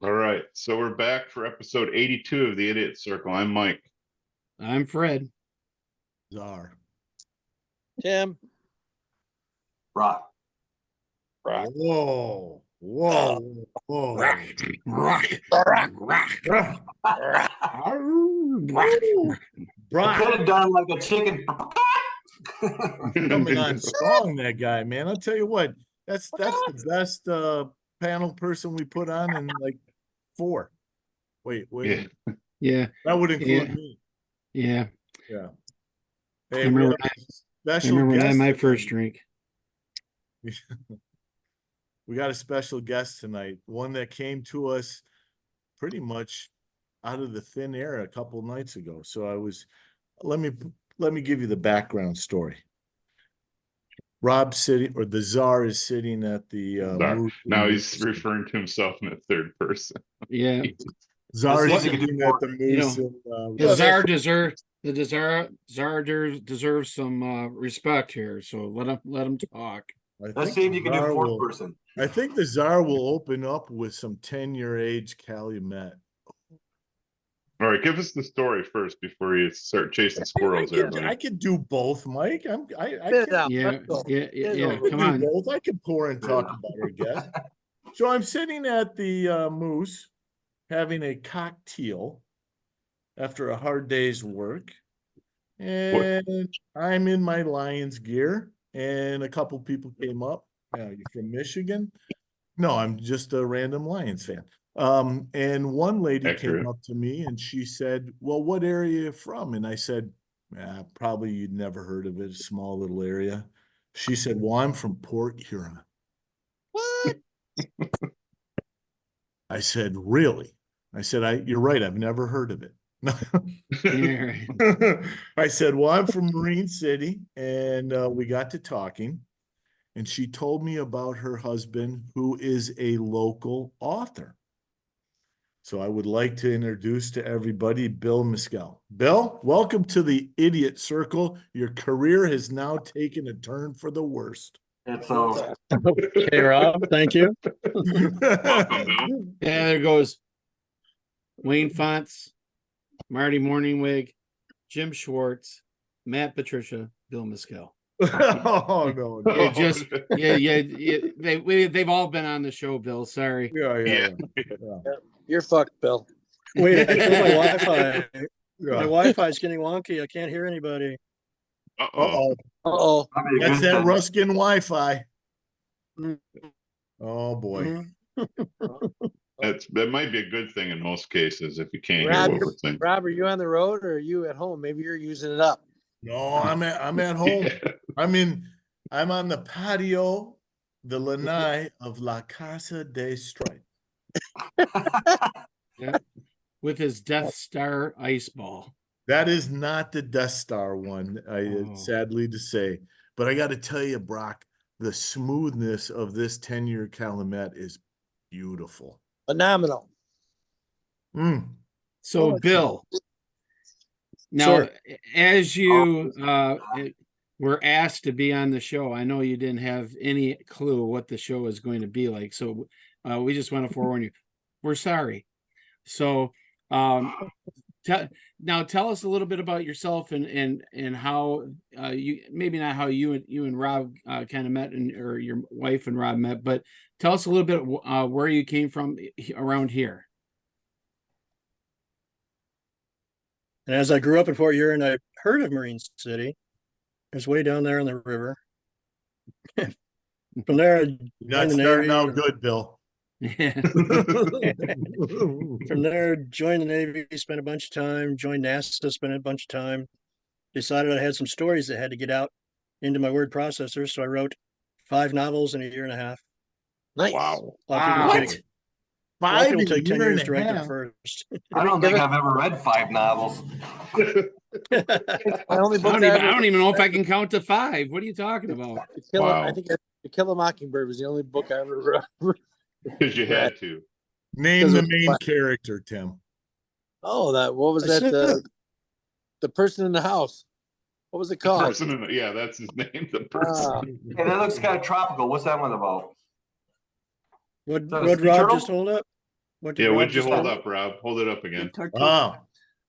All right, so we're back for episode 82 of the Idiot Circle. I'm Mike. I'm Fred. Czar. Tim. Rock. Whoa. Whoa. Whoa. Rock. I could have done like a chicken. Coming on strong, that guy, man. I'll tell you what, that's the best panel person we put on in like 4. Wait. Yeah. That would include me. Yeah. Yeah. I Hey, remember when I had my first drink. We got a special guest tonight, one that came to us pretty much out of the thin air a couple of nights ago. So let me give you the background story. Rob sitting, or the Czar is sitting at the now he's referring to himself in the third person. Yeah. Czar is This is sitting at the moose. The Czar deserves some respect here. So let him talk. Let's see if you can do fourth person. I think the Czar will open up with some 10-year age Calumet. All right, give us the story first before you start chasing squirrels. I could do both, Mike. Yeah. Come on. Both. I could pour and talk about our guest. So I'm sitting at the Moose, having a cocktail after a hard day's work, and I'm in my Lions gear, and a couple people came up. You're from Michigan? No, I'm just a random Lions fan. And one lady came up to me and she said, well, what area are you from? And I said, probably you'd never heard of it, a small little area. She said, well, I'm from Port Huron. What? I said, really? I said, you're right, I've never heard of it. I said, well, I'm from Marine City, and we got to talking, and she told me about her husband, who is a local author. So I would like to introduce to everybody Bill Miskell. Bill, welcome to the Idiot Circle. Your career has now taken a turn for the worst. It's over. Hey, Rob, thank you. Welcome, Yeah, there goes Wayne Fonts, Marty Morningwig, Jim Schwartz, Matt Patricia, Bill Miskell. Oh no! They've all been on the show, Bill. Sorry. Yeah. You're fucked, Bill. Wait, I killed my Wi-Fi. My Wi-Fi is getting wonky. I can't hear anybody. Uh-oh. That's that Ruskin Wi-Fi. Oh boy. That might be a good thing in most cases if you can't Rob, hear what we're saying. Rob, are you on the road or are you at home? Maybe you're using it up. No, I'm at home. I'm on the patio, the lanai of La Casa de Stripe. Yeah. With his Death Star ice ball. That is not the Death Star one, sadly to say. But I got to tell you, Brock, the smoothness of this 10-year Calumet is beautiful. Phenomenal. So, Bill, now, as you were asked to be on the show, I know you didn't have any clue what the show is going to be like. So we just want to forewarn you. We're sorry. So now tell us a little bit about yourself and how you, maybe not how you and Rob kind of met, or your wife and Rob met, but tell us a little bit where you came from around here. And as I grew up in Fort Huron, I heard of Marine City. It was way down there on the river. From there, I Not joined the starting Navy. out good, Bill. From there, joined the Navy, spent a bunch of time, joined NASA, spent a bunch of time, decided I had some stories that had to get out into my word processor. So I wrote 5 novels in a year and a half. Nice. Wow. What? A lot of people 5 take 10 years to write years their first. I don't think I've ever read 5 novels. My only book I don't even know if I can count to 5. What are you talking about? I think To Kill a Mockingbird was the only book I ever read. Because you had to. Name the main character, Tim. Oh, what was that? The person in the house. What was it called? That's his name. The person. Hey, that looks kind of tropical. What's that one about? What that a Rob sea turtle? just told up? What did Yeah, Rob what'd you just hold tell me? up, Rob? Hold it up again. Oh,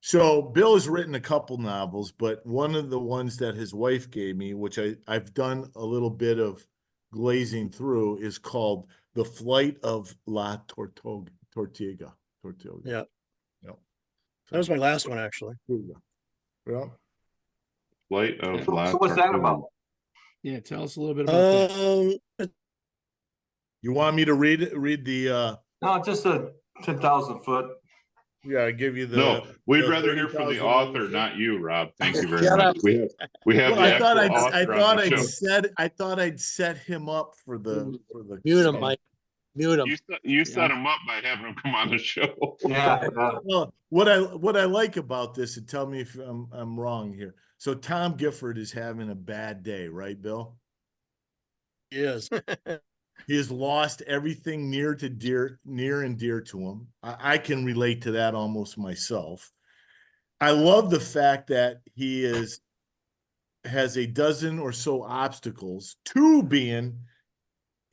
so Bill has written a couple novels, but one of the ones that his wife gave me, which I've done a little bit of glazing through, is called The Flight of La Tortuga. Yeah, Yep. that was my last one, actually. Yeah. Flight of So La So what's that Tortuga. about? Yeah, tell us a little bit about that. You want me to read the No, just a 10,000 foot. yeah, I give you the No, we'd the rather hear from the 30,000 author, words. not you, Rob. Thank you very Shut much. up. We have Well, the I thought actual author on the show. I thought I'd set him up for the Mute him, Mike. Mute him. You set Yeah. him up by having him come on the show. Yeah. Well, what I like about this, and tell me if I'm wrong here. So Tom Gifford is having a bad day, right, Bill? Yes. He has lost everything near and dear to him. I can relate to that almost myself. I love the fact that he has a dozen or so obstacles, two being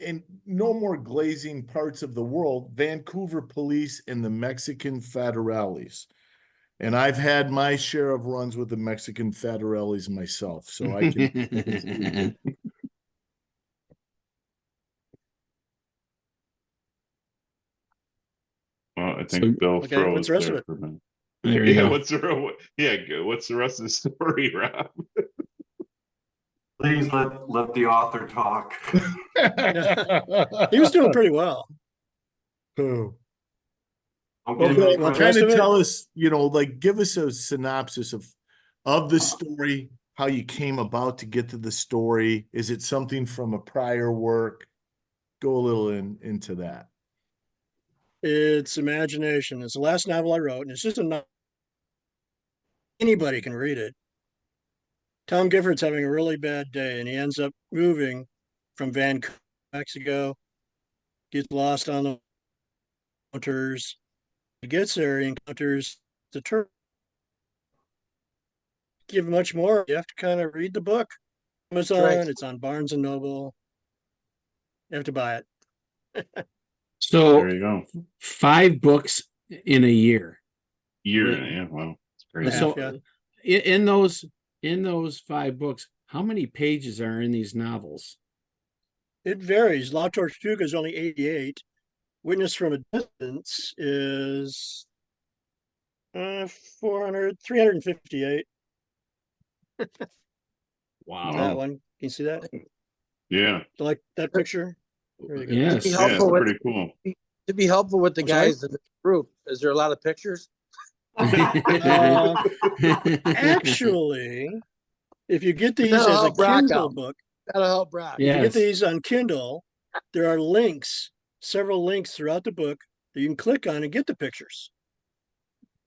in no more glazing parts of the world, Vancouver police and the Mexican federales. And I've had my share of runs with the Mexican federales myself, so I can. Well, I think So- Bill Okay, froze what's the rest of there it? for a minute. There you Yeah, go. what's the rest of the story, Rob? Please let the author talk. He was doing pretty well. Oh. Don't Well, give him Bill, any Want the credit. rest kind of of it? tell us, like give us a synopsis of the story, how you came about to get to the story. Is it something from a prior work? Go a little into that. It's imagination. It's the last novel I wrote, and it's just a novel. Anybody can read it. Tom Gifford's having a really bad day, and he ends up moving from Vancouver, Mexico, gets lost on the waters. He gets there, he encounters the turtle. Give much more. You have to kind of read the book. Amazon, right. it's on Barnes and Noble. You have to buy it. So There you go. 5 books in a year. Yeah, wow. It's crazy. Half, So yeah. in those 5 books, how many pages are in these novels? It varies. La Tortuga is only 88. Witness from a Distance is 358. Wow. That one. Can you see that? Yeah. Like that picture? There you go. Yes. Be Yeah, helpful it's with pretty cool. to be helpful with the I'm sorry? guys in the group. Is there a lot of pictures? Actually, if you get these That'll as a help Brock Kindle out. book, That'll help Brock. if you get Yes. these on Kindle, there are links, several links throughout the book that you can click on and get the pictures.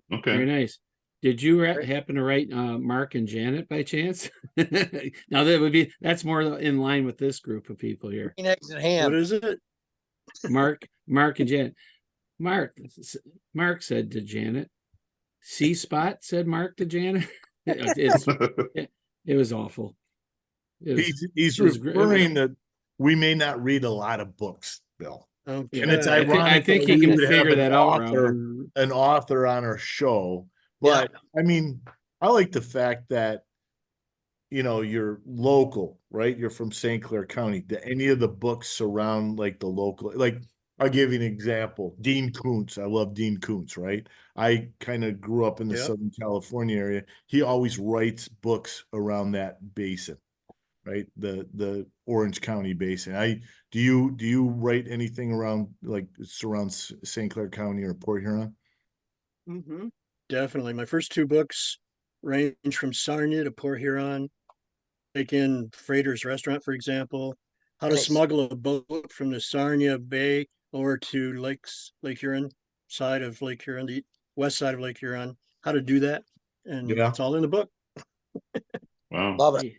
Very Okay. nice. Did you happen to write Mark and Janet by chance? Now that's more in line with this group of people here. Green eggs and What ham. is it? Mark and Janet. Mark said to Janet. C-spot, said Mark to Janet. It was awful. He's it was great. referring that we may not read a lot of books, Bill. Okay. And it's I ironic think that you we can would have figure that out, Rob. an author on our show. But I mean, I like the fact that you're local, right? You're from St. Clair County. Do any of the books surround like the local? Like, I'll give you an example. Dean Koontz. I love Dean Koontz, right? I kind of grew up in the Yep. Southern California area. He always writes books around that basin, right? The Orange County basin. Do you write anything around like surrounds St. Clair County or Port Huron? Mm-hmm. Definitely. My first 2 books range from Sarnia to Port Huron. Take in Freighter's Restaurant, for example. How to Nice. smuggle a boat from the Sarnia Bay over to Lake Huron, side of Lake Huron, the west side of Lake Huron. How to do that, and Yeah. it's all in the book. Wow. Love it.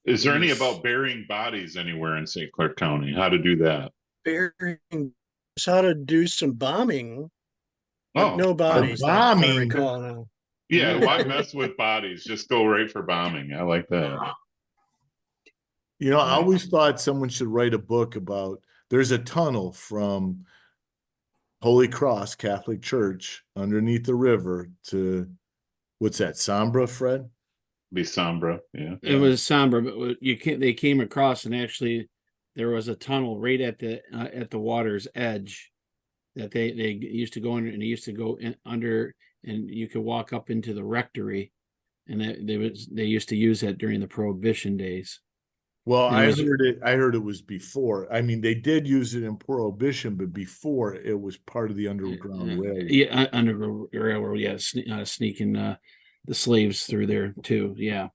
Is there any Nice. about burying bodies anywhere in St. Clair County? How to do that? Burying, how to do some bombing, but Oh, no bodies. That I bombing? recall now. yeah. Why mess with bodies? Just go right for bombing. I like that. I always thought someone should write a book about. There's a tunnel from Holy Cross Catholic Church underneath the river to, what's that, Sombra, Fred? Be Sombra, yeah. It was somber, but they came across, and actually there was a tunnel right at the water's edge that they used to go in, and they used to go in under, and you could walk up into the rectory, and they used to use that during the Prohibition days. Well, It I was- heard it was before. I mean, they did use it in Prohibition, but before it was part of the Underground Railroad. Yeah, Underground Railroad, yeah, sneaking the slaves through there too, yeah.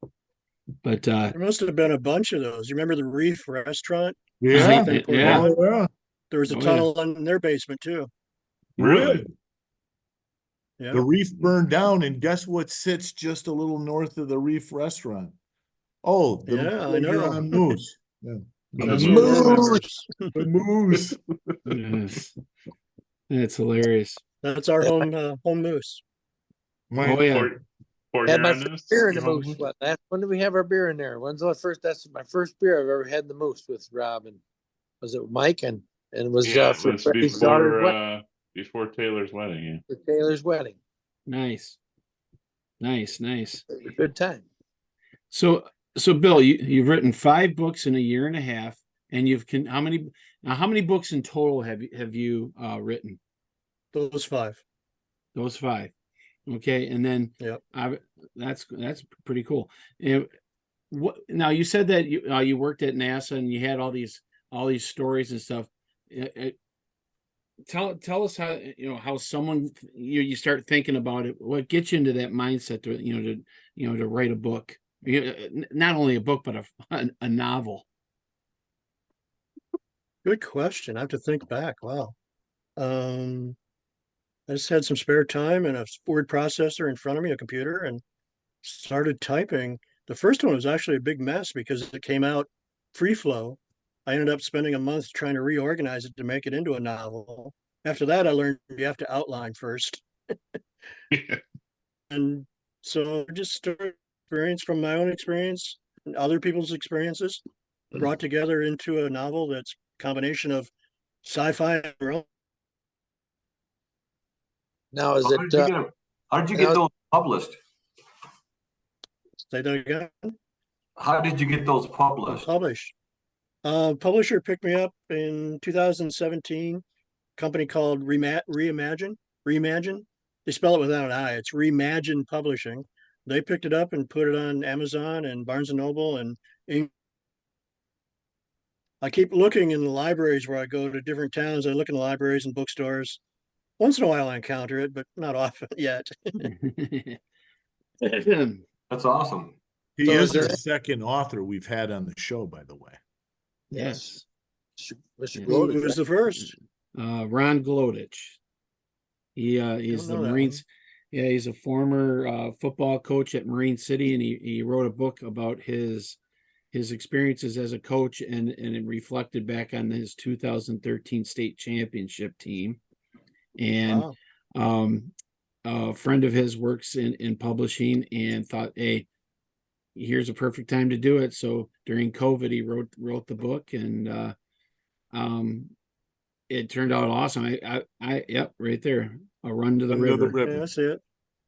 But There must have been a bunch of those. You remember the Reef Restaurant? Yeah, yeah. oh, yeah. There was a Oh, yeah. tunnel in their basement too. Really? Yeah. The Reef burned down, and guess what sits just a little north of the Reef Restaurant? Oh, the Yeah, I Port know. Huron Moose. Yeah. That's The where we're moose. members. The Moose. Yes. That's hilarious. That's our home moose. My, Oh yeah. Port Had my Huron first is? beer in the Your home Moose. moose? When did we have our beer in there? That's my first beer I've ever had in the Moose with Rob, and was it Mike, and it was Yeah, it for was Freddie's daughter's before Taylor's wedding, yeah. for Taylor's wedding. Nice. Nice. It was a good time. So Bill, you've written 5 books in a year and a half, and how many books in total have you written? Those 5. Those 5. Okay, and then Yep. that's pretty cool. Now you said that you worked at NASA and you had all these stories and stuff. Tell us how someone you start thinking about it. What gets you into that mindset to write a book? Not only a book, but a novel. Good question. I have to think back. Wow. I just had some spare time and a word processor in front of me, a computer, and started typing. The first one was actually a big mess because it came out free flow. I ended up spending a month trying to reorganize it to make it into a novel. After that, I learned you have to outline first. And so I just started experience from my own experience and other people's experiences brought together into a novel that's a combination of sci-fi and romance. Now, is How it? did you get, how did you get now- those published? Say that again. How did you get those published? Published. Publisher picked me up in 2017. Company called Reimagine. They spell it without an I. It's Reimagine Publishing. They picked it up and put it on Amazon and Barnes and Noble and I keep looking in the libraries where I go to different towns. I look in the libraries and bookstores. Once in a while I encounter it, but not often yet. That's awesome. He So is is our there- second author we've had on the show, by the way. Yes. Mr. Yes. Glowditch, Who was the first? Ron Glowditch. He's the know that Marines. Yeah, he's a former football coach at Marine City, and he wrote a book about his experiences as a coach, and it reflected back on his 2013 state championship team. And Wow. a friend of his works in publishing and thought, hey, here's a perfect time to do it. So during COVID, he wrote the book, and it turned out awesome. Yep, right there. A Run to the Under the River. Yeah, river. that's it.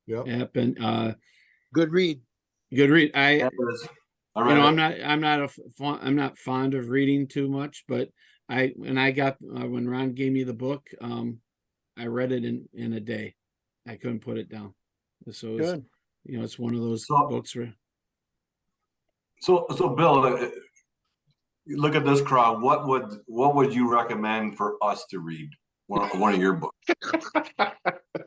Yep. Yep, and good read. good read. That is- I read it. I'm not fond of reading too much, but when Ron gave me the book, I read it in a day. I couldn't put it down. So it's, Good. it's one of those So- books where So Bill, look at this crowd. What would you recommend for us to read? One of your books.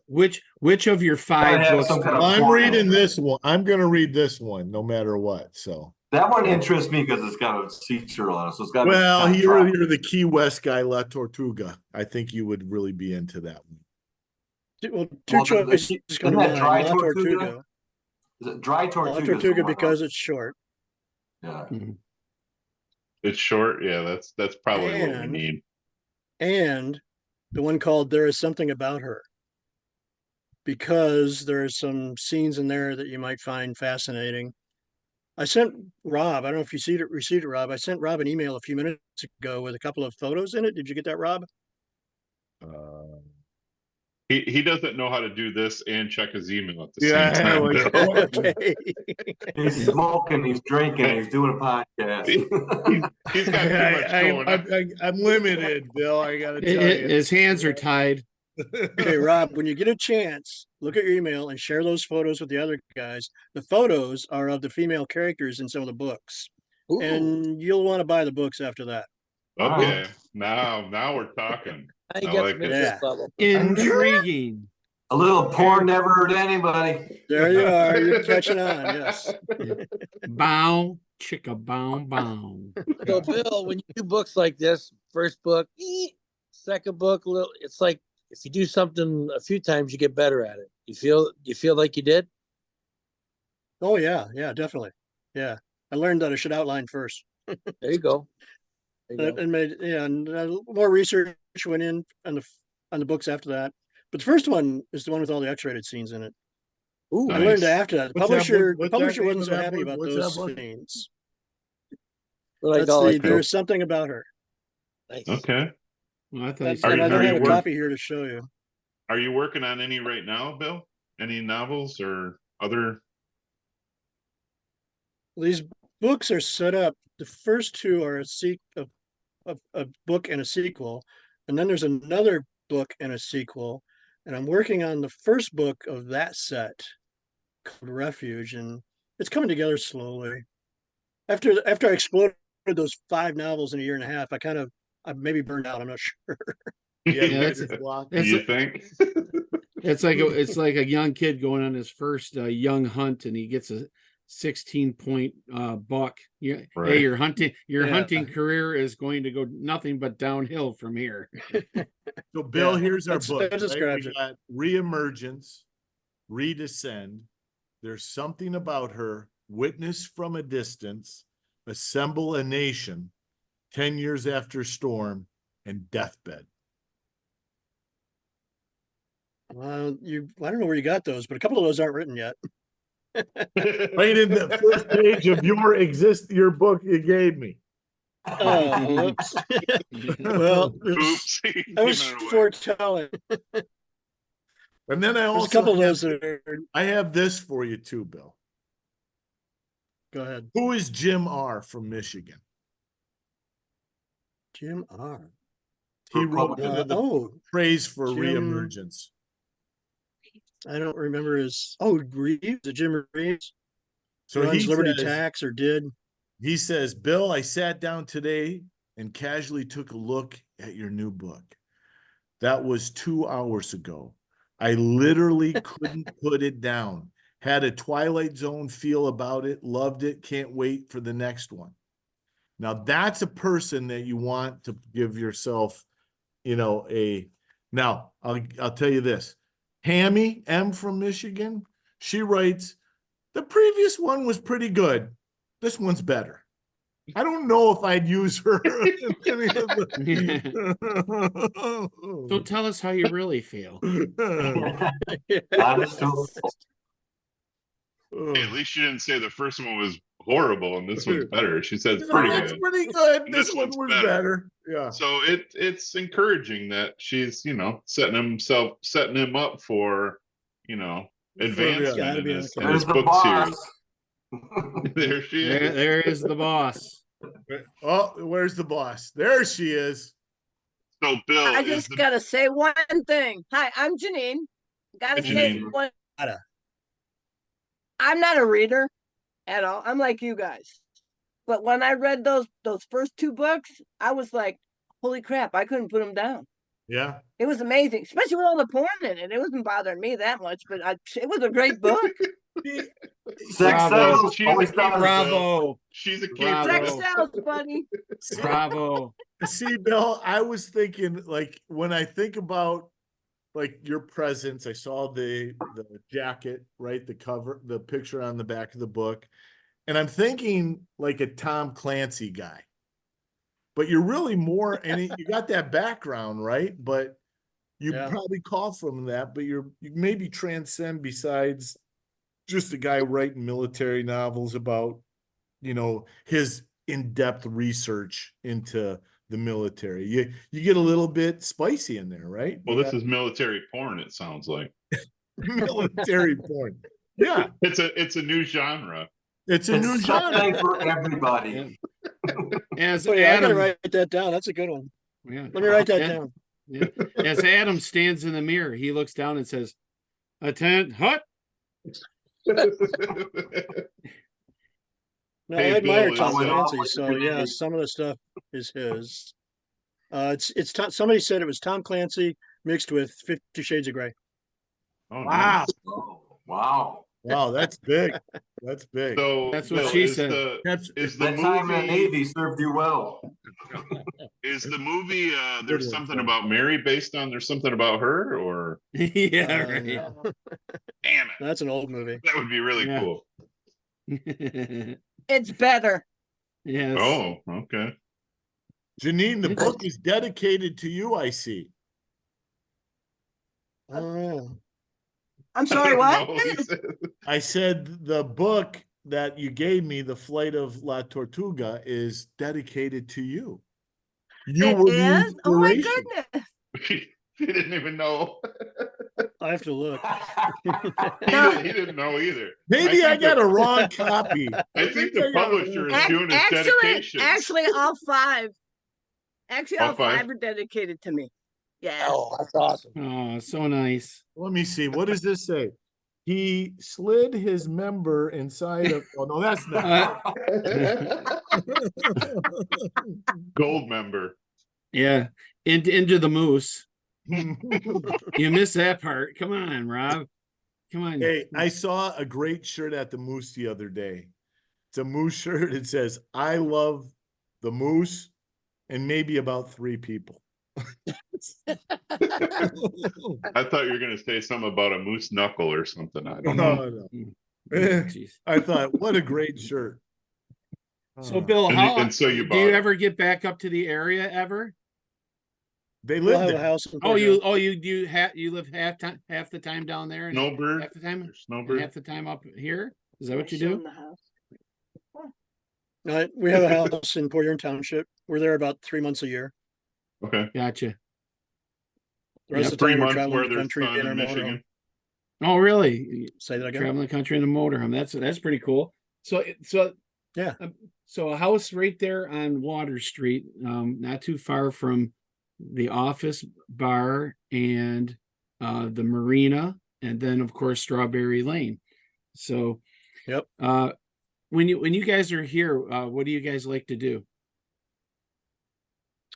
which of your 5 have books? some kind of- I'm reading this one. I'm going to read this one no matter what. So, That one interests me because it's got a sea turtle on it, so it's got. well, kind of you're tropical. the Key West guy, La Tortuga. I think you would really be into that one. Well, two Well, choices come to that mind. dry La Tortuga? Tortuga. Is it dry La tortuga? is the Tortuga one I- because it's short. Yeah. It's short. Yeah, that's probably what we And- need. And the one called There Is Something About Her. Because there are some scenes in there that you might find fascinating. I sent Rob, I don't know if you received it, Rob. I sent Rob an email a few minutes ago with a couple of photos in it. Did you get that, Rob? He doesn't know how to do this and check his email at the Yeah, same time, like- Bill. Okay. He's smoking, he's drinking, he's doing a podcast. He's got too much going on. I'm limited, Bill. I gotta tell you. His hands are tied. Okay, Rob, when you get a chance, look at your email and share those photos with the other guys. The photos are of the female characters in some of the books, Ooh, and you'll want to buy the books after that. Okay, now we're talking. I I got like some it. interest Yeah. level. Intriguing. A little porn never hurt anybody. There you are. You're catching on. Yes. Bow, chicka bow, bow. So, Bill, when you do books like this, first book, second book, little, it's like if you do something a few times, you get better at it. You feel like you did? Oh yeah, yeah, definitely. Yeah, I learned that I should outline first, There you go. There you go. and made and more research went in on the books after that. But the first one is the one with all the X-rated scenes in it. Ooh, I learned Nice. after that. The What's that publisher, book? the What's that publisher name wasn't of so that happy book? about What's those that book? scenes. we're like That's all like, there's something about her, nice. Okay. Well, I thought and, you and I said don't are have you a work- copy here to show you. Are you working on any right now, Bill? Any novels or other? These books are set up. The first two are a book and a sequel, and then there's another book and a sequel. And I'm working on the first book of that set called Refuge, and it's coming together slowly. After I exploded those 5 novels in a year and a half, I maybe burned out. I'm not sure. Yeah, Yeah, writer's that's- block. that's you a- think? it's like a young kid going on his first young hunt, and he gets a 16-point buck. Yeah, hey, Right. your hunting Yeah. career is going to go nothing but downhill from here. So, Bill, Yeah, here's our that book. Right? describes We it. got Reemergence, Redescend. There's something about her. Witness from a distance. Assemble a nation. 10 years after storm, and Deathbed. Well, I don't know where you got those, but a couple of those aren't written yet. Right in the first page of your book you gave me. Oh, whoops. Well, Oops. that was Giving it away. foretelling. And then I There's a also couple of have, those that are. I have this for you too, Bill. Go ahead, Who is Jim R. from Michigan? Jim R. He wrote the praise for Jim- Reemergence. I don't remember his. Oh, Reeves, the Jim Reeves. So Runs he Liberty says, Tax or did. he says, Bill, I sat down today and casually took a look at your new book. That was 2 hours ago. I literally couldn't put it down. Had a Twilight Zone feel about it, loved it, can't wait for the next one. Now that's a person that you want to give yourself, now I'll tell you this. Hammy M from Michigan, she writes, the previous one was pretty good. This one's better. I don't know if I'd use her. So tell us how you really feel. Honest to Hey, at least you didn't say the first one was horrible and this one's better. She said it's pretty It's good. pretty good. And This this one one's was better. better. Yeah. So it's encouraging that she's, setting him up for, Gotta advancement in be his, okay. in his There's the book series. boss. There she is. There is the boss. Oh, where's the boss? There she is. So Bill, I is just the- gotta say one thing. Hi, I'm Janine. Gotta Hey, say Janine. one. Gotta. I'm not a reader at all. I'm like you guys. But when I read those first 2 books, I was like, holy crap, I couldn't put them down. Yeah. It was amazing, especially with all the porn in it. It wasn't bothering me that much, but it was a great book. Sex Bravo. sells. She's Always a does. keeper. Bravo. She's a Bravo. keeper. Sex sells, buddy. Bravo. See, Bill, I was thinking, like, when I think about like your presence, I saw the jacket, right? The cover, the picture on the back of the book. And I'm thinking like a Tom Clancy guy. But you're really more, and you got that background, right? But you Yeah. probably call from that, but you maybe transcend besides just a guy writing military novels about, his in-depth research into the military. You get a little bit spicy in there, right? Well, You this is military porn, it sounds like. got military porn. Yeah, It's a new genre. it's a new It's genre. something for everybody. As Oh, yeah, I gotta Adam, write that down. That's a good one. yeah, Let me write that Yeah. down. yeah. As Adam stands in the mirror, he looks down and says, "Attend, hut." No, Hey, I admire Bill, Tom is- Clancy, Oh, so yeah, really? some of the stuff is his. Somebody said it was Tom Clancy mixed with 50 Shades of Grey. Oh, Wow. nice. Oh, wow. Wow, that's big. That's big. So That's what Bill, she is said. That's is the That time in the movie Navy served you well. is the movie there's Good one, something Frank. about Mary based on there's something about her, or Yeah, right. no. damn it, That's an old movie. that would be really Yeah. cool. It's better. Yes. Oh, okay. Janine, the It's- book is dedicated to you, I see. Oh, I'm I sorry, don't what? know, he said. I said the book that you gave me, The Flight of La Tortuga, is dedicated to you. You It were the is? Oh my inspiration. goodness. He didn't even know. I have to look. He didn't know either. Maybe I think got the- a wrong copy. I think the I got a publisher is wrong- doing his dedications. Actually, all five. Actually, All all five? five are dedicated to me. Yeah. Oh, that's awesome. Oh, so nice. Let me see. What does this say? He slid his member inside of. Oh no, that's not. Gold member. Yeah. Into the moose. You missed that part. Come on, Rob. Come on. Hey, I saw a great shirt at the Moose the other day. It's a Moose shirt. It says, "I love the Moose," and maybe about 3 people. I thought you were gonna say something about a moose knuckle or something. I don't know. No, no. Jeez. I thought, what a great shirt. So, Bill, And how and so you do bought you it. ever get back up to the area ever? They We'll live have a there. house in Oh, Port Huron. you live half the time down there and Snowbird. half the time and Snowbird. half the time up here? Is that what you I show do? 'em the house. We have a house in Port Huron Township. We're there about 3 months a year. Okay. Gotcha. The rest Yeah, of the 3 time we're months traveling where the there's country sun in our in motorhome. Michigan. Oh, really? Say that again. Traveling the country in a motorhome. That's pretty cool. So Yeah. So a house right there on Water Street, not too far from the office bar and the marina, and then of course Strawberry Lane. So Yep. when you guys are here, what do you guys like to do?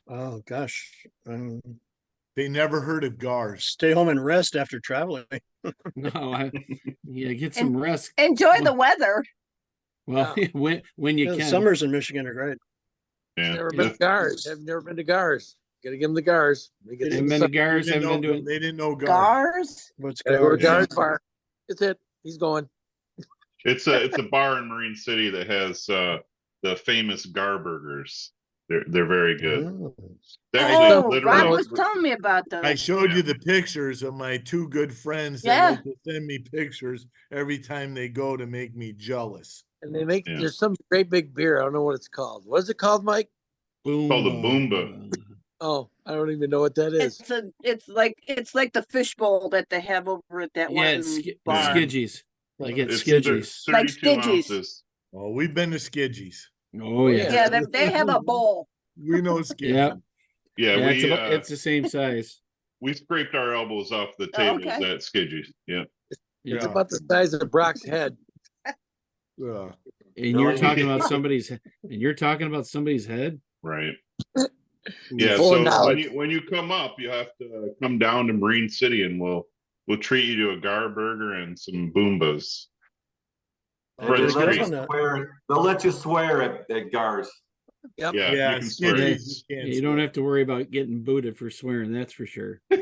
Oh gosh. They never heard of GARS. Stay home and rest after traveling. No, yeah, get some rest. Enjoy the weather. Well, when you Yeah, the can. summers in Michigan are great. Yeah. Never been to Gars. I've never been to Gars. Gotta give them the Gars. They get Haven't been to Gars, They haven't been doing. didn't know GARS. Gars. What's Gotta go to Gars? Gars bar. That's it. He's going. It's a bar in Marine City that has the famous Gar burgers. They're very good. Oh. They actually Oh, Rob literally was telling me about those. I showed Yeah. you the pictures of my 2 good friends that Yeah. like to send me pictures every time they go to make me jealous. And they make Yeah. there's some great big beer. I don't know what it's called. What is it called, Mike? Boom. called a Boomba. Oh, I don't even know what that is. It's like the fishbowl that they have over at that Yeah, one it's bar. Skidgies. Like it's It's Skidgies. 32 Like Skidgies. ounces. Oh, we've been to Skidgies. Oh yeah. Yeah, they have a bowl. We know Skidgies. Yeah. Yeah, Yeah, we it's the same size. we scraped our elbows off the Oh, tables okay. at Skidgies. Yeah. It's Yeah. about the size of Brock's head. Yeah. And you're Oh, talking yeah. about somebody's head. Right. Yeah. Full of So knowledge. when you come up, you have to come down to Marine City, and we'll treat you to a Gar burger and some Boombas. And Fred they let Street. you swear. They'll let you swear at Gars. Yep. Yeah, Yeah, you can swear. Skidgies, you can't You don't swear. have to worry about getting booted for swearing. That's for sure. Yeah,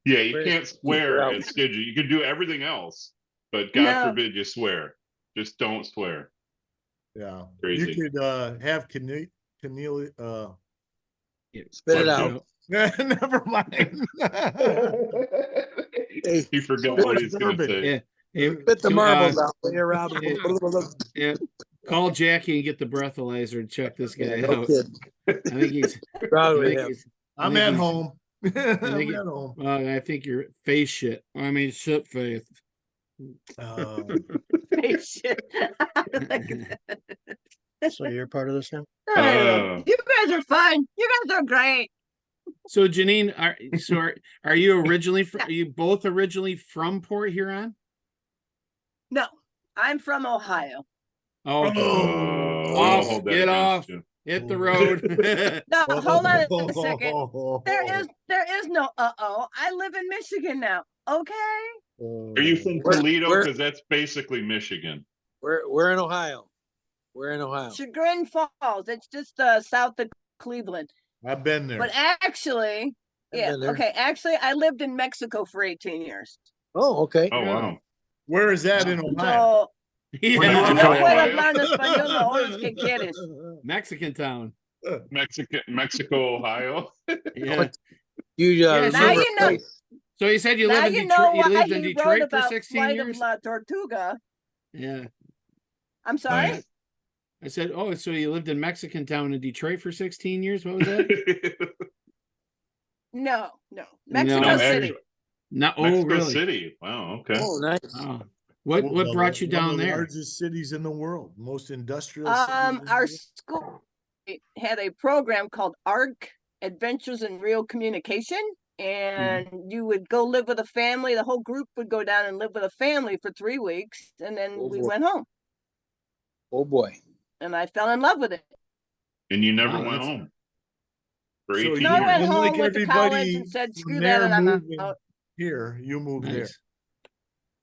you Where's- can't swear out. at Skidgy. You can do everything else, but God No. forbid you swear. Just don't swear. Yeah. Crazy. You could have Cornelia. Spit it What, out. Never mind. Hey, He forgot what he's going to Bourbon. say. Yeah. Hey, spit the to, marbles out. Lay around. yeah. Call Jackie and get the breathalyzer and check this guy Yeah, no out. kidding. I think he's. Proud I of think him. he's. I'm think at he's- home. I'm think it- at home. I think you're face shit. I mean, shit face. Shit. So you're part of this now? I don't know. You guys are fine. You guys are great. So Janine, are you originally are you both originally from Port Huron? No, I'm from Ohio. Oh, Oh. Off, hold that get against off. you. Hit the road. No, hold on a second. There is no uh-oh. I live in Michigan now. Okay. Are you from We're- Toledo? we're- Because that's basically Michigan. We're in Ohio. We're in Ohio. Chagrin Falls. It's just south of Cleveland. I've been there. But actually, I've yeah, been there. okay. Actually, I lived in Mexico for 18 years. Oh, okay. Oh wow. Where is that in Ohio? So, you no Yeah. puedo hablar en español, lo horas que quieres. Mexican town. Mexico, Ohio. Yeah. You Yeah, remember now you know. place. So you said you Now live in you Detroit. know You why lived in he wrote Detroit for about 16 Flight years. of La Tortuga. Yeah. I'm sorry. Nice. I said, oh, so you lived in Mexican town in Detroit for 16 years? What was that? No, Mexico No, City. actually- No, oh, Mexico really? City. Wow. Okay. Oh, nice. Oh. What One brought you of down the there? largest cities in the world, most industrial. cities in the Our world. school had a program called ARC, Adventures in Real Communication, and you would go live with a family. The whole group would go down and live with a family for 3 weeks, and then Oh, we boy. went home. Oh boy. And I fell in love with it. And you never Wow, went that's- home. For So 18 No, I went years. home, Like went to college, everybody and said, from "Screw there that," and I'm moving out. Here, you moved there.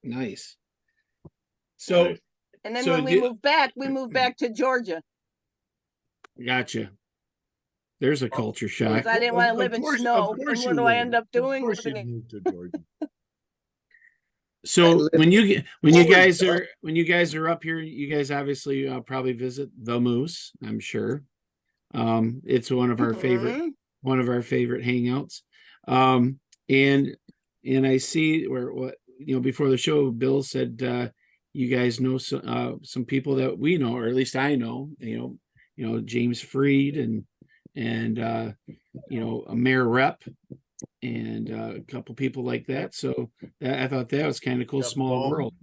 Nice. So, Nice. And then So when we you- moved back to Georgia gotcha. There's a culture shock. because I didn't want to live in snow. And what do I end up doing? Of course you Living in- moved to Georgia. So lived- when you Holy guys are up here, you guys obviously probably visit the Moose, I'm sure. It's one of our favorite Mhm. hangouts. And I see where what before the show, Bill said you guys know some people that we know, or at least I know. James Freed and a mayor rep and a couple people like that. So I thought that was kind of cool. Jeff Small Bohm. world.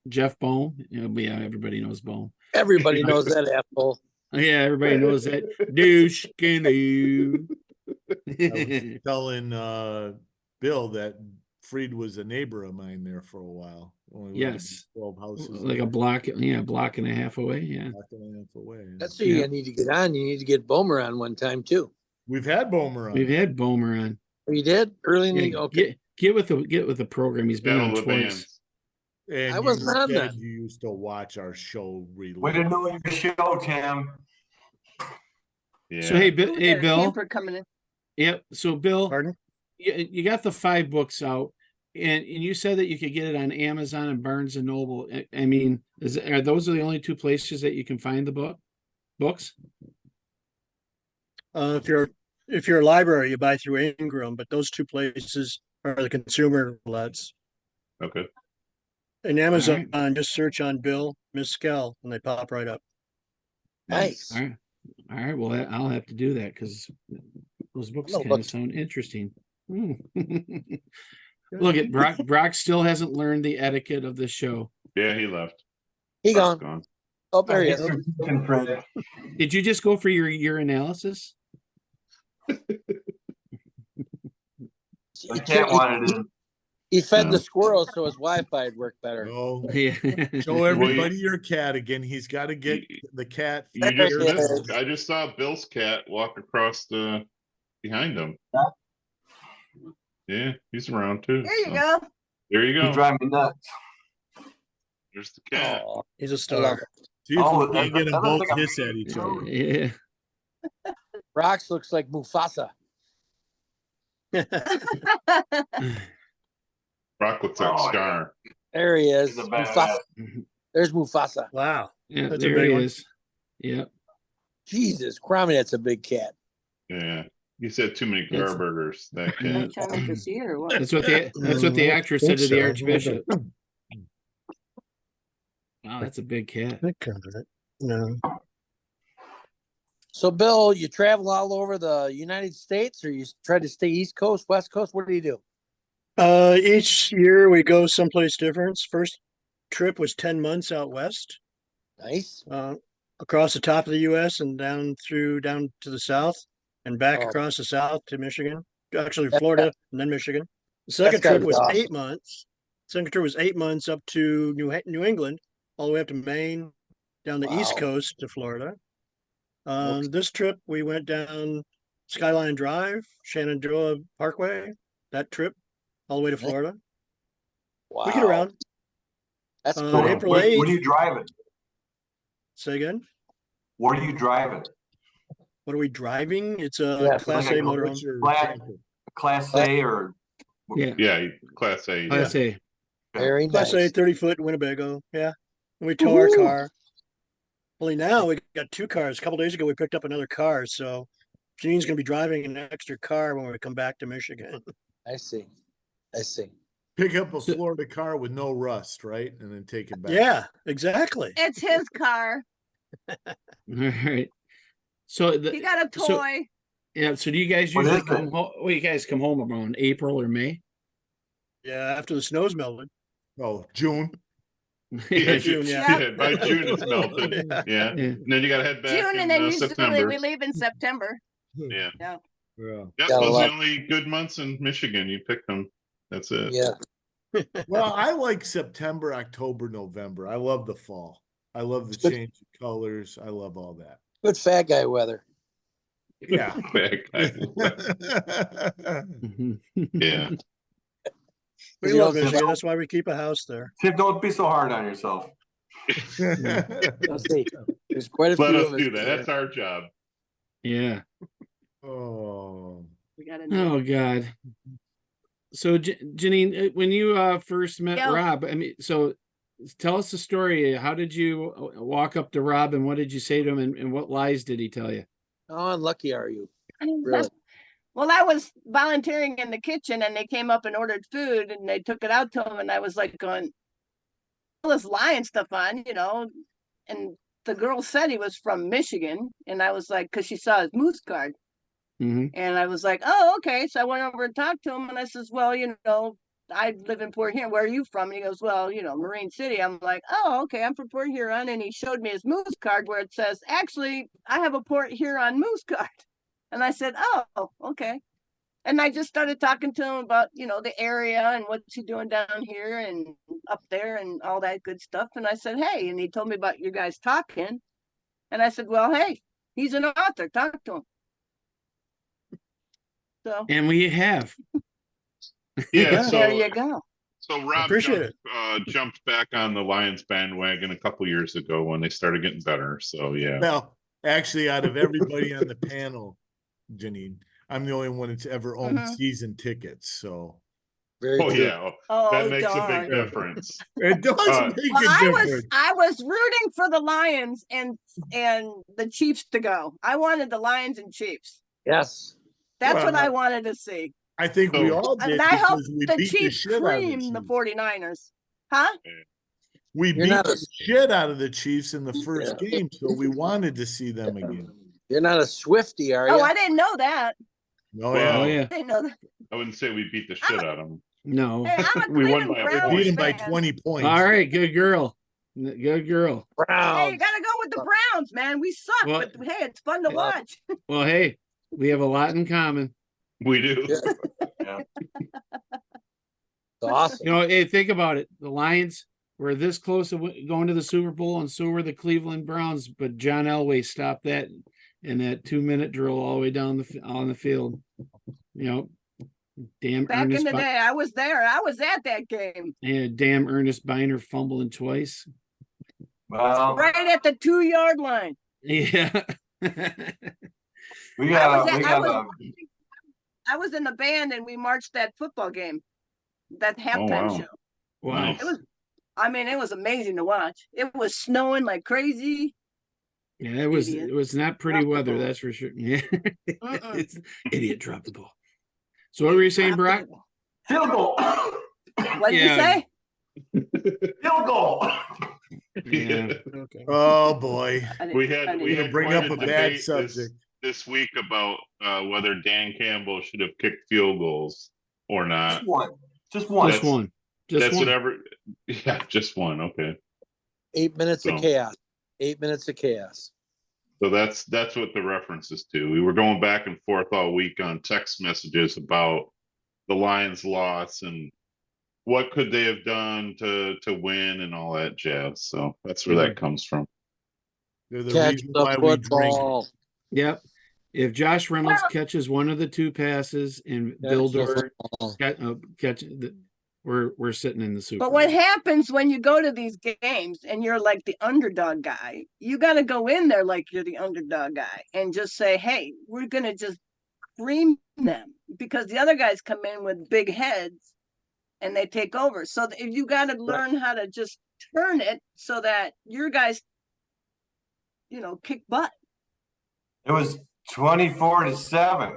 Jeff Bohm. Yeah, everybody knows Bohm. Everybody knows that asshole. Yeah, everybody knows that douche canoe. I was telling Bill that Freed was a neighbor of mine there for a while. When we lived Yes. 12 houses. Like a block and a half away. Yeah. block and a half away. That's who you need to get on. You need to get Bomer on one time too. We've had Bomer on. We've had Bomer on. Oh, you did early in the Yeah, okay. get with the program. He's been Battle on of the twice. Bands. And I wasn't on said that. you used to watch our show Way to know your show, Tim. Yeah. So hey, Ooh, got a Bill. camper coming in. Yep. So Bill, Pardon? you got the 5 books out, and you said that you could get it on Amazon and Barnes and Noble. I mean, are those the only 2 places that you can find the books? If you're a library, you buy through Ingram, but those 2 places are the consumer outlets. Okay. And Amazon, just search on Bill Miskell and they pop right up. Nice. All right. Well, I'll have to do that because those books No, kind of but- sound interesting. Look at Brock. Brock still hasn't learned the etiquette of the show. Yeah, he left. He Brock's gone. Oh, there he is. Did you just go for your analysis? The cat wanted it. He fed No. the squirrel so his Wi-Fi would work better. Oh, Yeah. show everybody your cat again. He's got to get the cat. You just Yeah. missed. I just saw Bill's cat walk across behind him. Yeah, he's around too. There you so. go. There you You go. drive me nuts. There's the cat. Oh, He's a I love star. it. See if Oh, we can't get them I don't both think I'm- hiss at each other. Yeah. Brox looks like Mufasa. Brock looks like Oh, Scar. There he is. He's a Mufasa. badass. There's Mufasa. Wow. Yeah, That's a there big he one. is. Yep. Jesus, Cromie, that's a big cat. Yeah. He said too many That's- car burgers. That Yeah. cat. Trying to make her see her. What? That's what the actress said to the Archbishop. Wow, that's a big cat. That covers it. No. So, Bill, you travel all over the United States, or you try to stay East Coast, West Coast? What do you do? Each year we go someplace different. First trip was 10 months out west, Nice. across the top of the US and down to the south and back Oh. across the south to Michigan. Actually, That's Florida and then Michigan. The That's second gotta trip be was awesome. 8 months. Second trip was 8 months up to New England, all the way up to Maine, down the East Wow. Coast to Florida. Okay. This trip we went down Skyline Drive, Shenandoah Parkway, that trip all the way to Nice. Florida. Wow. We get around. That's On cool. April Where 8th, are you driving? say again, Where are you driving? what are we driving? It's a Yeah, Class like A a motorhome. What's your Black- jacket? Class A or? Yeah. Yeah, Class A. Class A. Very Class nice. A 30-foot Winnebago. Yeah. And we tow our Woohoo. car. Only now we got two cars. A couple days ago we picked up another car. So Janine's gonna be driving an extra car when we come back to Michigan. I see. I see. Pick up a So- Florida car with no rust, right? And then take it back. Yeah, exactly. It's his car. All right. So He the, got a so- toy. yeah. So do you guys What usually is come it? home? Well, you guys come home around April or May? Yeah, after the snow's melted. Oh, June. Yeah. June, yeah. yeah. By June it's melted. Yeah. Yeah. Yeah. And then you gotta head back June, in and then usually September. we leave in September. Yeah. Yeah. Yeah, Gotta those are love- the only good months in Michigan. You pick them. That's it. Yeah. Well, I like September, October, November. I love the fall. I love the Good. change of colors. I love all that. Good fat guy weather. Yeah. Bad guy. Mhm. Yeah. We You love know, Michigan. That's why we keep a house there. Tim, don't be so hard on yourself. Let's see. There's quite a Let few us of us do that. here. That's our job. Yeah. Oh. We got a Oh God. So Janine, when you first met Yo. Rob, I mean, so tell us the story. How did you walk up to Rob, and what did you say to him, and what lies did he tell you? How unlucky are you? Really? Well, I was volunteering in the kitchen and they came up and ordered food and they took it out to him and I was like going, all this lying stuff on, and the girl said he was from Michigan and I was like, because she saw his moose card Mhm. and I was like, oh, okay. So I went over and talked to him and I says, well, I live in Port Huron. Where are you from? And he goes, well, Marine City. I'm like, oh, okay. I'm from Port Huron. And he showed me his moose card where it says, actually, I have a Port Huron moose card. And I said, oh, okay. And I just started talking to him about, the area and what's he doing down here and up there and all that good stuff. And I said, hey, and he told me about you guys talking. And I said, well, hey, he's an author. Talk to him. So And we have. Yeah. So there you go. So Rob Appreciate jumped back on the Lions bandwagon a couple years ago when they started getting better. So yeah. Well, actually, out of everybody on the panel, Janine, I'm the only one that's ever owned Mhm. season tickets. So Very Oh true. yeah. Oh, That makes a darn. big difference. it does Uh, make Well, a difference. I was rooting for the Lions and the Chiefs to go. I wanted the Lions and Chiefs. Yes. That's Well, what I wanted to see. I think we So- all did And I hope because we the beat the Chiefs shit out of the cream the Chiefs. 49ers. Huh? We You're beat not a- the shit out of the Chiefs in the first Yeah. game, so we wanted to see them again. You're not a Swifty, are you? Oh, I didn't know that. Oh Well, Oh yeah, yeah. I didn't know that. I wouldn't say we beat the shit out of them. No. Hey, I'm a We won Cleveland by a we Browns point. beat them by fan. 20 points. All right. Good girl. Good girl. Hey, Browns. you gotta go with the Browns, man. We suck, Well- but hey, it's fun to Yeah. watch. Well, hey, we have a lot in common. We do. Yeah. It's awesome. Hey, think about it. The Lions were this close to going to the Super Bowl, and so were the Cleveland Browns. But John Elway stopped that in that 2-minute drill all the way down on the field. Damn Back in Ernest, the day, I was there. I was at that game. damn Ernest Biner fumbling twice. Well, Right at the 2-yard line. Yeah. we I was got at- we I got was- I was in the band and we marched that football game, that halftime wow. show. Wow. It was amazing to watch. It was snowing like crazy. Yeah, Idiot. it was not pretty Dropped the weather, ball. that's for sure. Yeah. Mm-mm. It's idiot dropped the ball. So what were you saying, Brock? field goal. What did Yeah. you say? Field goal. Yeah. Okay. Oh, boy. We had Gonna bring quite up a bad debate subject. this week about whether Dan Campbell should have kicked field goals or not. Just one. Just one. Just one. Just That's one. whatever. Yeah, just one. Okay. 8 minutes of So- chaos. 8 minutes of chaos. So that's what the reference is to. We were going back and forth all week on text messages about the Lions' loss and what could they have done to win and all that jazz. So that's where that comes from. They're the Catch reason the why we drink. football. Yep. If Josh Reynolds catches one of the two passes and Catch Bill the Dort football. we're sitting in the Super But what Bowl. happens when you go to these games and you're like the underdog guy? You got to go in there like you're the underdog guy and just say, hey, we're going to just cream them, because the other guys come in with big heads and they take over. So if you got to learn how to just turn it so that your guys, kick butt. It was 24-7.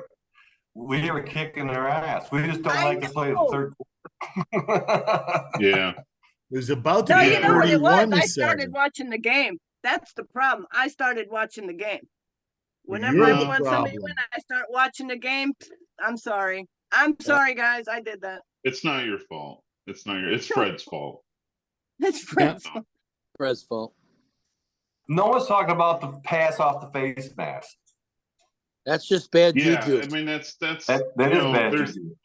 We were kicking their ass. We just don't I like to play the know. third quarter. Yeah. It was about to No, be you know what it was? 31 to I started 7. watching the game. That's the problem. I started watching the game. Whenever You're I the want somebody to problem. win, I start watching the game. I'm sorry. I'm sorry, guys. I did that. It's not your fault. It's Fred's fault. It's Fred's fault. Fred's fault. No one's talking about the pass off the face mask. That's just bad Yeah, juju. I mean that's That you is know, bad.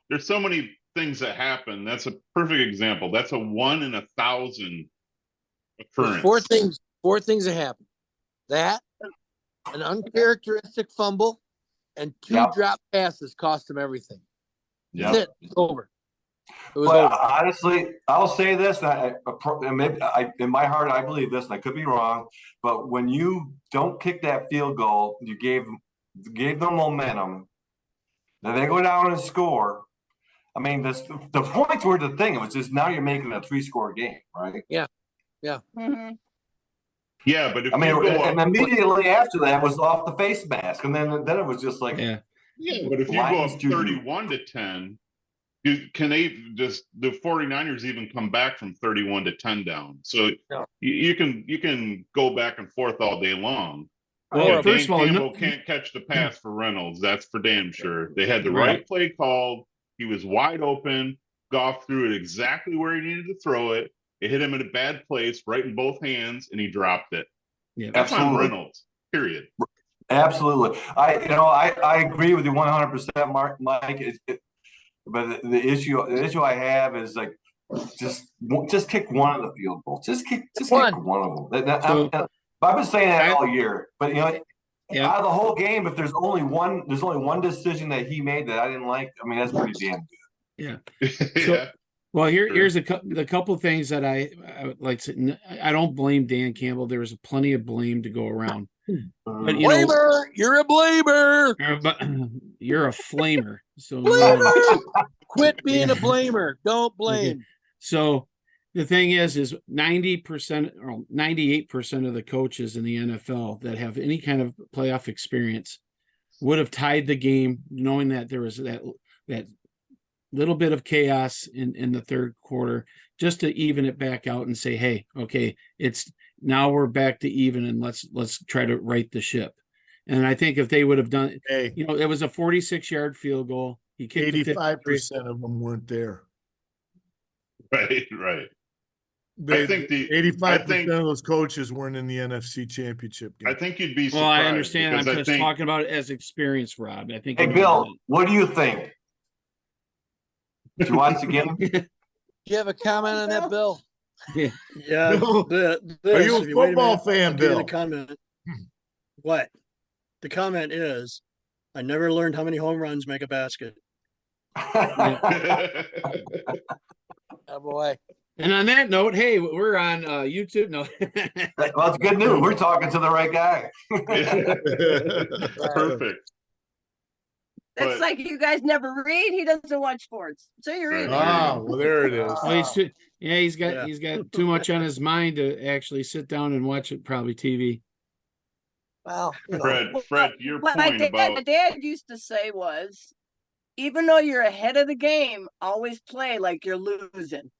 there's so many things that happen. That's a perfect example. That's a 1 in 1,000 There's occurrence. four things that happen. That, an uncharacteristic fumble, and two Yep. drop passes cost him everything. That's Yep. it. It's over. It was But over. honestly, I'll say this, and maybe in my heart, I believe this, and I could be wrong, but when you don't kick that field goal, you gave them momentum, then they go down and score. I mean, the points were the thing. It was just now you're making a 3-score game, right? Mhm. Yeah, but if I mean, you go and up, immediately after that was off the face mask, and then it was just like, Yeah. yeah, but if you go Lions up juju. 31-10, the 49ers even come back from 31-10 down. So No. you can go back and forth all day long. Well, Yeah, first Dan of all, Campbell can't catch the pass for Reynolds. That's for damn sure. They had the Right. right play called. He was wide open. Goff threw it exactly where he needed to throw it. It hit him in a bad place, right in both hands, and he dropped it. Yeah. That's on Absolutely. Reynolds. Period. absolutely. I agree with you 100%, Mike. But the issue I have is like just kick one of the field goals. Just kick one of them. So- I've been saying that all year, but Yeah. out of the whole game, if there's only one decision that he made that I didn't like. I mean, that's pretty damn good. Yeah. Yeah. Well, here's the couple things that I would like to. I don't blame Dan Campbell. There was plenty of blame to go around. But you know, Blamer! You're a blamer! but you're a flamer. So Blamer! Quit being a Yeah. blamer. Don't blame. So the thing is 90% or 98% of the coaches in the NFL that have any kind of playoff experience would have tied the game, knowing that there was that little bit of chaos in the third quarter, just to even it back out and say, hey, okay, it's now we're back to even, and let's try to right the ship. And I think if they would have done, Hey, it was a 46-yard field goal. He kicked 85% of them weren't there. Right. I think 85% of those coaches weren't in the NFC Championship game. I think you'd be surprised. Well, I understand. I'm because just talking about it as experience, Rob. I think. Hey, Bill, what do you think? Did you watch the game? Do you have a comment on that, Bill? Yeah. Bill, This, Are you a if wait football minute, fan, I'll give you Bill? the comment. What? The comment is, I never learned how many home runs make a basket. Oh boy. And on that note, hey, we're on YouTube. No. Well, it's good news. We're talking to the right guy. Perfect. That's But- like you guys never read. He doesn't watch sports. So you're Right. reading. Ah, well, there it is. Well, he's got too much on his mind to actually sit down and watch it. Probably TV. Well, Fred, your What point my about dad used to say was, even though you're ahead of the game, always play like you're losing.